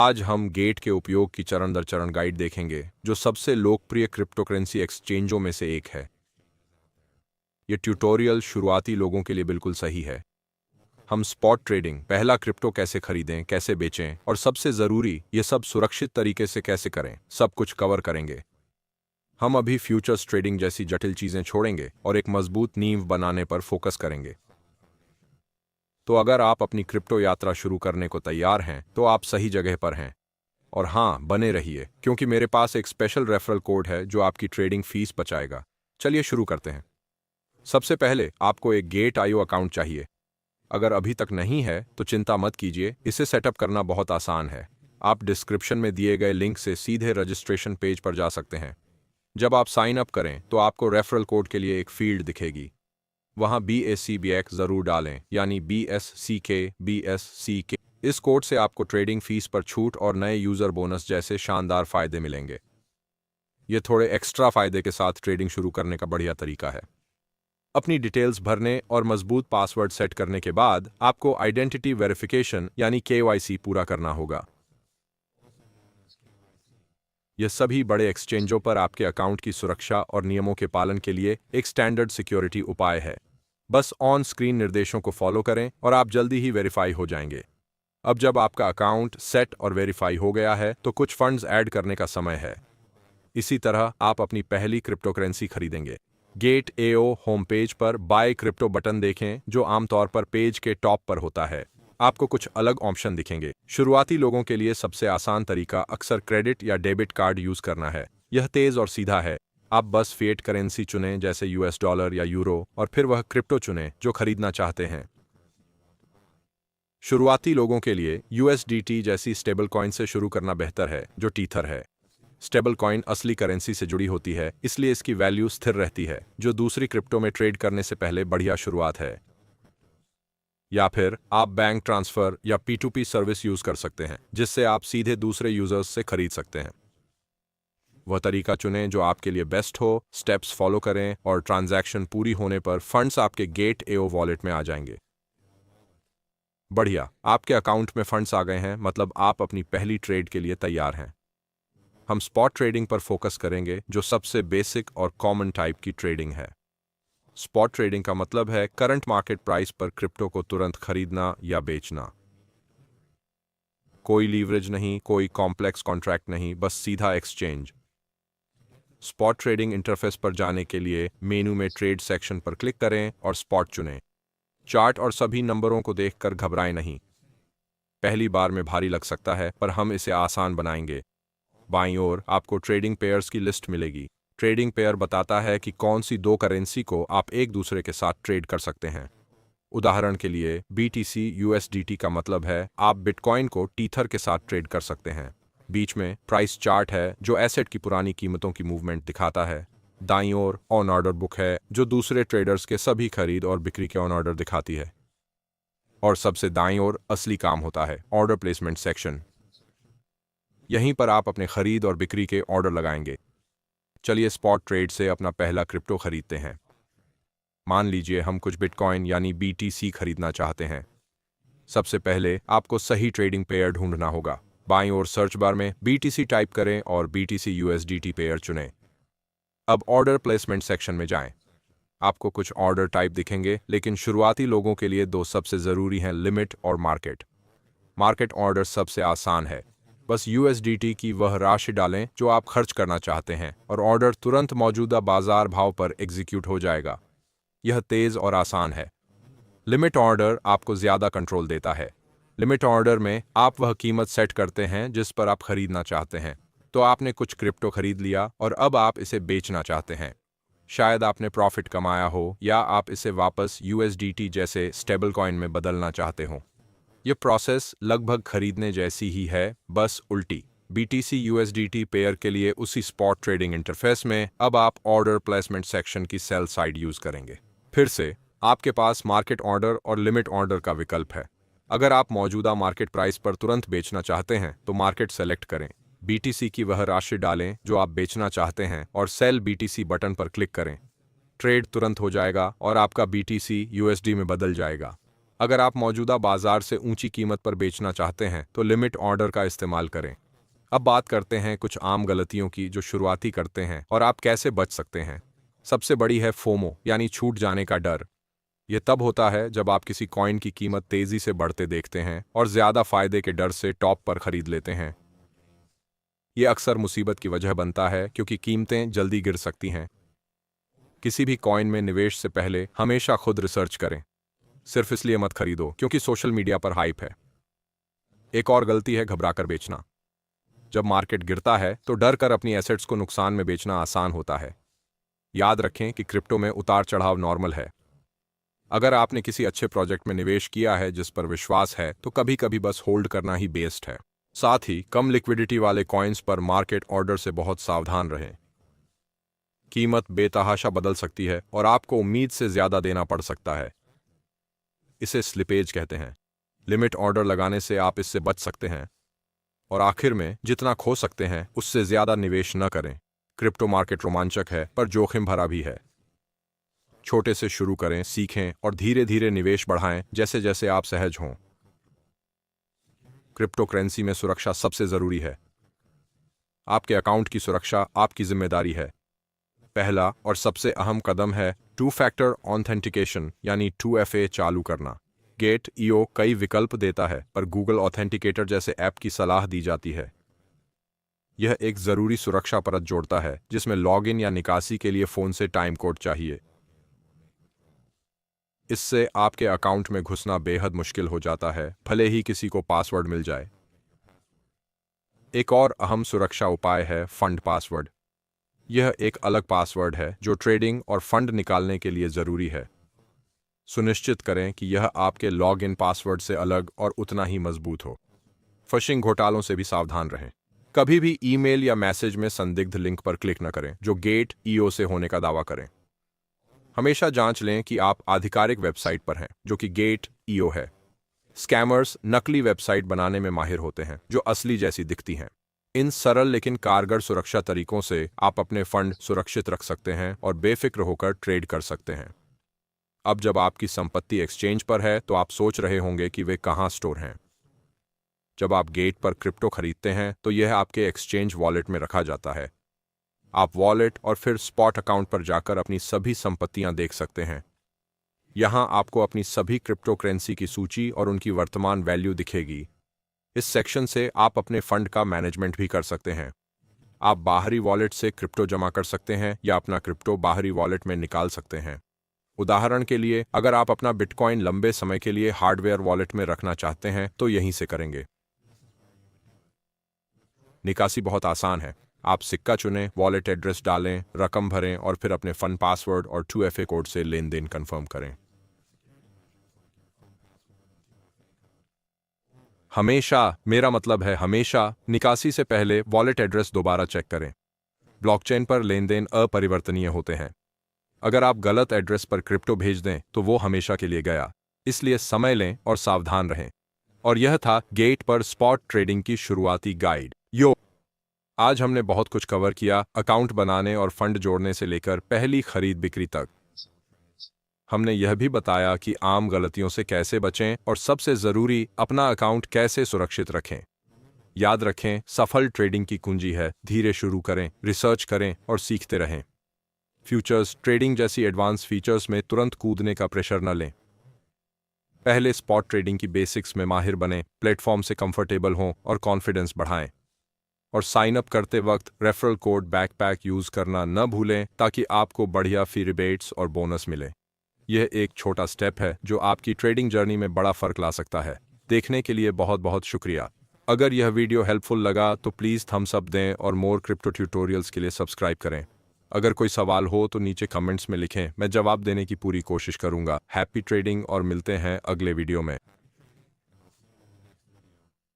आज हम गेट के उपयोग की चरण दर चरण गाइड देखेंगे, जो सबसे लोकप्रिय क्रिप्टोकरेंसी एक्सचेंजों में से एक है। यह ट्यूटोरियल शुरुआती लोगों के लिए बिल्कुल सही है। हम स्पॉट ट्रेडिंग, पहला क्रिप्टो कैसे खरीदें, कैसे बेचें और सबसे जरूरी ये सब सुरक्षित तरीके से कैसे करें, सब कुछ कवर करेंगे। हम अभी फ्यूचर्स ट्रेडिंग जैसी जटिल चीजें छोड़ेंगे और एक मजबूत नींव बनाने पर फोकस करेंगे। तो अगर आप अपनी क्रिप्टो यात्रा शुरू करने को तैयार हैं, तो आप सही जगह पर हैं। और हाँ, बने रहिए, क्योंकि मेरे पास एक स्पेशल रेफरल कोड है जो आपकी ट्रेडिंग फीस बचाएगा। चलिए शुरू करते हैं। सबसे पहले आपको एक गेट आईओ अकाउंट चाहिए। अगर अभी तक नहीं है तो चिंता मत कीजिए, इसे सेटअप करना बहुत आसान है। आप डिस्क्रिप्शन में दिए गए लिंक से सीधे रजिस्ट्रेशन पेज पर जा सकते हैं। जब आप साइन अप करें तो आपको रेफरल कोड के लिए एक फील्ड दिखेगी। वहां BACBX जरूर डालें, यानी BSCK। इस कोड से आपको ट्रेडिंग फीस पर छूट और नए यूजर बोनस जैसे शानदार फायदे मिलेंगे। ये थोड़े एक्स्ट्रा फायदे के साथ ट्रेडिंग शुरू करने का बढ़िया तरीका है। अपनी डिटेल्स भरने और मजबूत पासवर्ड सेट करने के बाद आपको आइडेंटिटी वेरिफिकेशन यानी KYC पूरा करना होगा। यह सभी बड़े एक्सचेंजों पर आपके अकाउंट की सुरक्षा और नियमों के पालन के लिए एक स्टैंडर्ड सिक्योरिटी उपाय है। बस ऑन स्क्रीन निर्देशों को फॉलो करें और आप जल्दी ही वेरीफाई हो जाएंगे। अब जब आपका अकाउंट सेट और वेरीफाई हो गया है तो कुछ फंड्स ऐड करने का समय है। इसी तरह आप अपनी पहली क्रिप्टोकरेंसी खरीदेंगे। गेट AO होम पेज पर बाय क्रिप्टो बटन देखें, जो आमतौर पर पेज के टॉप पर होता है। आपको कुछ अलग ऑप्शन दिखेंगे। शुरुआती लोगों के लिए सबसे आसान तरीका अक्सर क्रेडिट या डेबिट कार्ड यूज करना है। यह तेज और सीधा है। आप बस फिएट करेंसी चुनें, जैसे $, या यूरो, और फिर वह क्रिप्टो चुनें जो खरीदना चाहते हैं। शुरुआती लोगों के लिए USDT जैसी स्टेबल कॉइन से शुरू करना बेहतर है, जो टीथर है। स्टेबल कॉइन असली करेंसी से जुड़ी होती है, इसलिए इसकी वैल्यू स्थिर रहती है, जो दूसरी क्रिप्टो में ट्रेड करने से पहले बढ़िया शुरुआत है। या फिर आप बैंक ट्रांसफर या P2P सर्विस यूज कर सकते हैं, जिससे आप सीधे दूसरे यूजर्स से खरीद सकते हैं। वह तरीका चुनें जो आपके लिए बेस्ट हो, स्टेप्स फॉलो करें और ट्रांजैक्शन पूरी होने पर फंड्स आपके गेट AO वॉलेट में आ जाएंगे। बढ़िया, आपके अकाउंट में फंड्स आ गए हैं, मतलब आप अपनी पहली ट्रेड के लिए तैयार हैं। हम स्पॉट ट्रेडिंग पर फोकस करेंगे, जो सबसे बेसिक और कॉमन टाइप की ट्रेडिंग है। स्पॉट ट्रेडिंग का मतलब है करंट मार्केट प्राइस पर क्रिप्टो को तुरंत खरीदना या बेचना। कोई लीवरेज नहीं, कोई कॉम्प्लेक्स कॉन्ट्रैक्ट नहीं, बस सीधा एक्सचेंज। स्पॉट ट्रेडिंग इंटरफेस पर जाने के लिए मेनू में ट्रेड सेक्शन पर क्लिक करें और स्पॉट चुनें। चार्ट और सभी नंबरों को देखकर घबराएं नहीं। पहली बार में भारी लग सकता है, पर हम इसे आसान बनाएंगे। बाईं ओर आपको ट्रेडिंग पेयर्स की लिस्ट मिलेगी। ट्रेडिंग पेयर बताता है कि कौन सी दो करेंसी को आप एक दूसरे के साथ ट्रेड कर सकते हैं। उदाहरण के लिए BTC USDT का मतलब है आप बिटकॉइन को टीथर के साथ ट्रेड कर सकते हैं। बीच में प्राइस चार्ट है, जो एसेट की पुरानी कीमतों की मूवमेंट दिखाता है। दाईं ओर ऑन ऑर्डर बुक है, जो दूसरे ट्रेडर्स के सभी खरीद और बिक्री के ऑन ऑर्डर दिखाती है। और सबसे दाईं ओर असली काम होता है, ऑर्डर प्लेसमेंट सेक्शन। यहीं पर आप अपने खरीद और बिक्री के ऑर्डर लगाएंगे। चलिए स्पॉट ट्रेड से अपना पहला क्रिप्टो खरीदते हैं। मान लीजिए हम कुछ बिटकॉइन यानी BTC खरीदना चाहते हैं। सबसे पहले आपको सही ट्रेडिंग पेयर ढूंढना होगा। बाईं ओर सर्च बार में BTC टाइप करें और BTC USDT पेयर चुनें। अब ऑर्डर प्लेसमेंट सेक्शन में जाएं। आपको कुछ ऑर्डर टाइप दिखेंगे, लेकिन शुरुआती लोगों के लिए दो सबसे जरूरी हैं, लिमिट और मार्केट। मार्केट ऑर्डर सबसे आसान है। बस USDT की वह राशि डालें जो आप खर्च करना चाहते हैं और ऑर्डर तुरंत मौजूदा बाजार भाव पर एग्जीक्यूट हो जाएगा। यह तेज और आसान है। लिमिट ऑर्डर आपको ज्यादा कंट्रोल देता है। लिमिट ऑर्डर में आप वह कीमत सेट करते हैं जिस पर आप खरीदना चाहते हैं। तो आपने कुछ क्रिप्टो खरीद लिया और अब आप इसे बेचना चाहते हैं। शायद आपने प्रॉफिट कमाया हो या आप इसे वापस USDT जैसे स्टेबल कॉइन में बदलना चाहते हो। यह प्रोसेस लगभग खरीदने जैसी ही है, बस उल्टी। BTC USDT पेयर के लिए उसी स्पॉट ट्रेडिंग इंटरफेस में अब आप ऑर्डर प्लेसमेंट सेक्शन की सेल साइड यूज करेंगे। फिर से आपके पास मार्केट ऑर्डर और लिमिट ऑर्डर का विकल्प है। अगर आप मौजूदा मार्केट प्राइस पर तुरंत बेचना चाहते हैं तो मार्केट सेलेक्ट करें, BTC की वह राशि डालें जो आप बेचना चाहते हैं और सेल BTC बटन पर क्लिक करें। ट्रेड तुरंत हो जाएगा और आपका BTC USD में बदल जाएगा। अगर आप मौजूदा बाजार से ऊंची कीमत पर बेचना चाहते हैं तो लिमिट ऑर्डर का इस्तेमाल करें। अब बात करते हैं कुछ आम गलतियों की जो शुरुआती करते हैं और आप कैसे बच सकते हैं। सबसे बड़ी है फोमो यानी छूट जाने का डर। यह तब होता है जब आप किसी कॉइन की कीमत तेजी से बढ़ते देखते हैं और ज्यादा फायदे के डर से टॉप पर खरीद लेते हैं। यह अक्सर मुसीबत की वजह बनता है क्योंकि कीमतें जल्दी गिर सकती हैं। किसी भी कॉइन में निवेश से पहले हमेशा खुद रिसर्च करें। सिर्फ इसलिए मत खरीदो क्योंकि सोशल मीडिया पर हाइप है। एक और गलती है घबराकर बेचना। जब मार्केट गिरता है तो डर कर अपनी एसेट्स को नुकसान में बेचना आसान होता है। याद रखें कि क्रिप्टो में उतार चढ़ाव नॉर्मल है। अगर आपने किसी अच्छे प्रोजेक्ट में निवेश किया है जिस पर विश्वास है तो कभी कभी बस होल्ड करना ही बेस्ट है। साथ ही कम लिक्विडिटी वाले कॉइन्स पर मार्केट ऑर्डर से बहुत सावधान रहें। कीमत बेतहाशा बदल सकती है और आपको उम्मीद से ज्यादा देना पड़ सकता है। इसे स्लिपेज कहते हैं। लिमिट ऑर्डर लगाने से आप इससे बच सकते हैं। और आखिर में जितना खो सकते हैं उससे ज्यादा निवेश न करें। क्रिप्टो मार्केट रोमांचक है पर जोखिम भरा भी है। छोटे से शुरू करें, सीखें और धीरे धीरे निवेश बढ़ाएं जैसे जैसे आप सहज हों। क्रिप्टो करेंसी में सुरक्षा सबसे जरूरी है। आपके अकाउंट की सुरक्षा आपकी जिम्मेदारी है। पहला और सबसे अहम कदम है टू फैक्टर ऑथेंटिकेशन यानी 2FA चालू करना। गेट.io कई विकल्प देता है पर गूगल ऑथेंटिकेटर जैसे ऐप की सलाह दी जाती है। यह एक जरूरी सुरक्षा परत जोड़ता है जिसमें लॉगिन या निकासी के लिए फोन से टाइम कोड चाहिए। इससे आपके अकाउंट में घुसना बेहद मुश्किल हो जाता है, भले ही किसी को पासवर्ड मिल जाए। एक और अहम सुरक्षा उपाय है फंड पासवर्ड। यह एक अलग पासवर्ड है जो ट्रेडिंग और फंड निकालने के लिए जरूरी है। सुनिश्चित करें कि यह आपके लॉग इन पासवर्ड से अलग और उतना ही मजबूत हो। फिशिंग घोटालों से भी सावधान रहें। कभी भी ईमेल या मैसेज में संदिग्ध लिंक पर क्लिक न करें जो गेट.io से होने का दावा करें। हमेशा जांच लें कि आप आधिकारिक वेबसाइट पर हैं जो कि गेट.io है। स्कैमर्स नकली वेबसाइट बनाने में माहिर होते हैं जो असली जैसी दिखती हैं। इन सरल लेकिन कारगर सुरक्षा तरीकों से आप अपने फंड सुरक्षित रख सकते हैं और बेफिक्र होकर ट्रेड कर सकते हैं। अब जब आपकी संपत्ति एक्सचेंज पर है तो आप सोच रहे होंगे कि वे कहाँ स्टोर हैं। जब आप गेट पर क्रिप्टो खरीदते हैं तो यह आपके एक्सचेंज वॉलेट में रखा जाता है। आप वॉलेट और फिर स्पॉट अकाउंट पर जाकर अपनी सभी संपत्तियां देख सकते हैं। यहां आपको अपनी सभी क्रिप्टो करेंसी की सूची और उनकी वर्तमान वैल्यू दिखेगी। इस सेक्शन से आप अपने फंड का मैनेजमेंट भी कर सकते हैं। आप बाहरी वॉलेट से क्रिप्टो जमा कर सकते हैं या अपना क्रिप्टो बाहरी वॉलेट में निकाल सकते हैं। उदाहरण के लिए, अगर आप अपना बिटकॉइन लंबे समय के लिए हार्डवेयर वॉलेट में रखना चाहते हैं तो यहीं से करेंगे। निकासी बहुत आसान है। आप सिक्का चुनें, वॉलेट एड्रेस डालें, रकम भरें और फिर अपने फंड पासवर्ड और 2FA कोड से लेन देन कंफर्म करें। हमेशा, मेरा मतलब है हमेशा, निकासी से पहले वॉलेट एड्रेस दोबारा चेक करें। ब्लॉकचेन पर लेन देन अपरिवर्तनीय होते हैं। अगर आप गलत एड्रेस पर क्रिप्टो भेज दें तो वो हमेशा के लिए गया। इसलिए समय लें और सावधान रहें। और यह था गेट पर स्पॉट ट्रेडिंग की शुरुआती गाइड। आज हमने बहुत कुछ कवर किया, अकाउंट बनाने और फंड जोड़ने से लेकर पहली खरीद बिक्री तक। हमने यह भी बताया कि आम गलतियों से कैसे बचें और सबसे जरूरी, अपना अकाउंट कैसे सुरक्षित रखें। याद रखें, सफल ट्रेडिंग की कुंजी है धीरे शुरू करें, रिसर्च करें और सीखते रहें। फ्यूचर्स ट्रेडिंग जैसी एडवांस फीचर्स में तुरंत कूदने का प्रेशर न लें। पहले स्पॉट ट्रेडिंग की बेसिक्स में माहिर बनें, प्लेटफॉर्म से कंफर्टेबल हों और कॉन्फिडेंस बढ़ाएं। और साइन अप करते वक्त रेफरल कोड बैकपैक यूज करना न भूलें ताकि आपको बढ़िया फी रिबेट्स और बोनस मिले। यह एक छोटा स्टेप है जो आपकी ट्रेडिंग जर्नी में बड़ा फर्क ला सकता है। देखने के लिए बहुत बहुत शुक्रिया। अगर यह वीडियो हेल्पफुल लगा तो प्लीज़ थम्स अप दें और मोर क्रिप्टो ट्यूटोरियल्स के लिए सब्सक्राइब करें। अगर कोई सवाल हो तो नीचे कमेंट्स में लिखें, मैं जवाब देने की पूरी कोशिश करूंगा। हैप्पी ट्रेडिंग और मिलते हैं अगले वीडियो में।